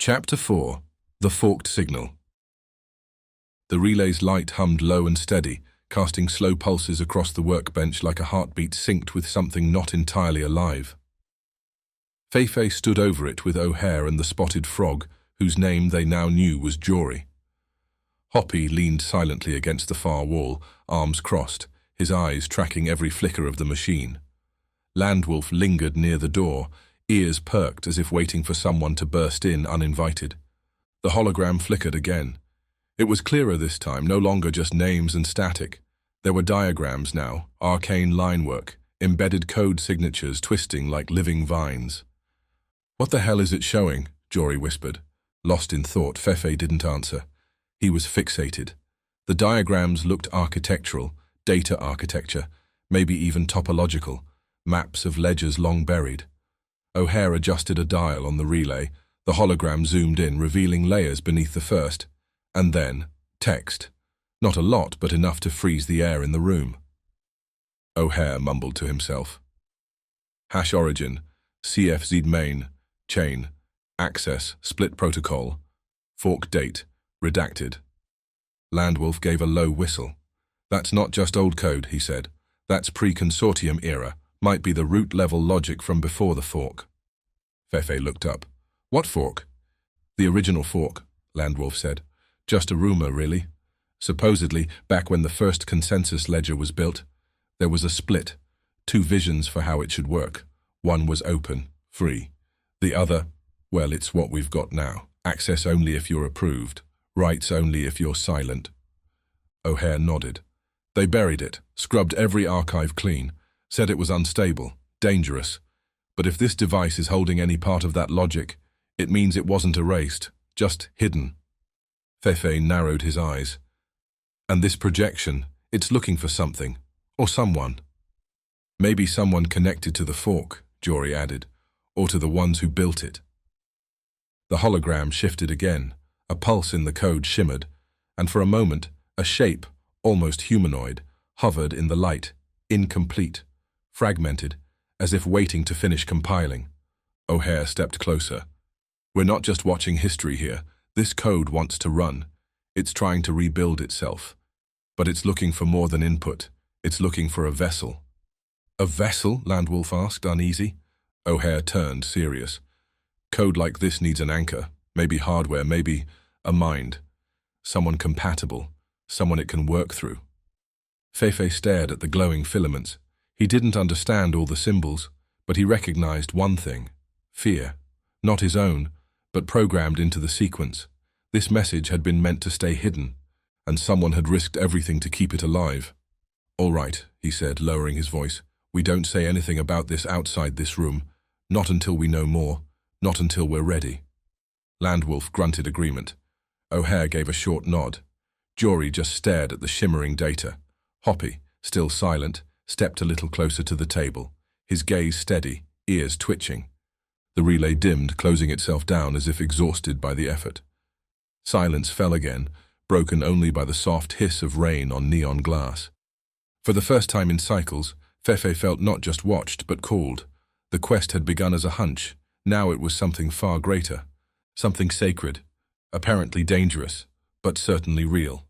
Chapter 4. The Forked Signal. The relay's light hummed low and steady, casting slow pulses across the workbench like a heartbeat synced with something not entirely alive. Fefe stood over it with O'Hare and the spotted frog, whose name they now knew was Jory. Hoppy leaned silently against the far wall, arms crossed, his eyes tracking every flicker of the machine. Landwolf lingered near the door, ears perked as if waiting for someone to burst in uninvited. The hologram flickered again. It was clearer this time, no longer just names and static. There were diagrams now, arcane linework, embedded code signatures twisting like living vines. "What the hell is it showing?" Jory whispered. Lost in thought, Fefe didn't answer. He was fixated. The diagrams looked architectural, data architecture, maybe even topological, maps of ledgers long buried. O'Hare adjusted a dial on the relay. The hologram zoomed in, revealing layers beneath the first. And then, text. Not a lot, but enough to freeze the air in the room. O'Hare mumbled to himself. Hash origin, CFZ main, chain, access, split protocol, fork date, redacted. Landwolf gave a low whistle. That's not just old code, he said. That's pre-consortium era. Might be the root-level logic from before the fork. Fefe looked up. What fork? The original fork, Landwolf said. Just a rumor, really. Supposedly, back when the first consensus ledger was built, there was a split, two visions for how it should work. One was open, free. The other, well, it's what we've got now. Access only if you're approved. Rights only if you're silent. O'Hare nodded. They buried it, scrubbed every archive clean. Said it was unstable, dangerous. But if this device is holding any part of that logic, it means it wasn't erased, just hidden. Fefe narrowed his eyes. And this projection, it's looking for something, or someone. Maybe someone connected to the fork, Jory added, or to the ones who built it. The hologram shifted again, a pulse in the code shimmered, and for a moment, a shape, almost humanoid, hovered in the light, incomplete. Fragmented, as if waiting to finish compiling. O'Hare stepped closer. We're not just watching history here. This code wants to run. It's trying to rebuild itself. But it's looking for more than input. It's looking for a vessel. A vessel? Landwolf asked, uneasy. O'Hare turned, serious. Code like this needs an anchor. Maybe hardware, maybe a mind. Someone compatible. Someone it can work through. Fefe stared at the glowing filaments. He didn't understand all the symbols, but he recognized one thing. Fear. Not his own, but programmed into the sequence. This message had been meant to stay hidden, and someone had risked everything to keep it alive. All right, he said, lowering his voice. We don't say anything about this outside this room. Not until we know more. Not until we're ready. Landwolf grunted agreement. O'Hare gave a short nod. Jory just stared at the shimmering data. Hoppy, still silent, stepped a little closer to the table, his gaze steady, ears twitching. The relay dimmed, closing itself down as if exhausted by the effort. Silence fell again, broken only by the soft hiss of rain on neon glass. For the first time in cycles, Fefe felt not just watched but called. The quest had begun as a hunch. Now it was something far greater. Something sacred. Apparently dangerous, but certainly real.